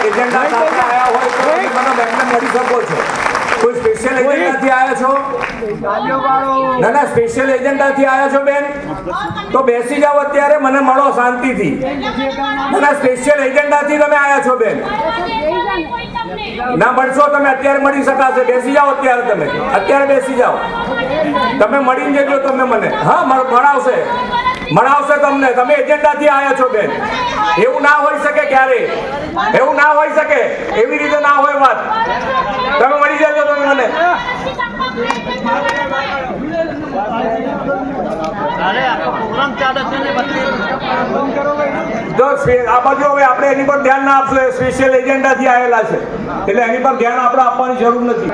Agenda સાથે આવ્યા હોય તો મને એમને મળી શકો છો. કોઈ સ્પેશિયલ એજન્ડાથી આવ્યા છો? ના સ્પેશિયલ એજન્ડાથી આવ્યા છો બેન? તો બેસી જાઓ અત્યારે, મને મળો શાંતિથી. ના સ્પેશિયલ એજન્ડાથી તમે આવ્યા છો બેન? ના મળશો તમે, અત્યારે મળી શકાશે. બેસી જાઓ અત્યારે, તમે અત્યારે બેસી જાઓ. તમે મળીને જજો તમે મને. હા મળાવશે તમને. તમે એજન્ડાથી આવ્યા છો બેન. એવું ના હોઈ શકે ક્યારે, એવું ના હોઈ શકે, એવી રીતે ના હોય વાત. તમે મળી જજો તમે મને. જો આ બાજુ હવે આપણે એની પર ધ્યાન ના આપશું. સ્પેશિયલ એજન્ડાથી આવેલા છે એટલે એની પર ધ્યાન આપણે આપવાની જરૂર નથી.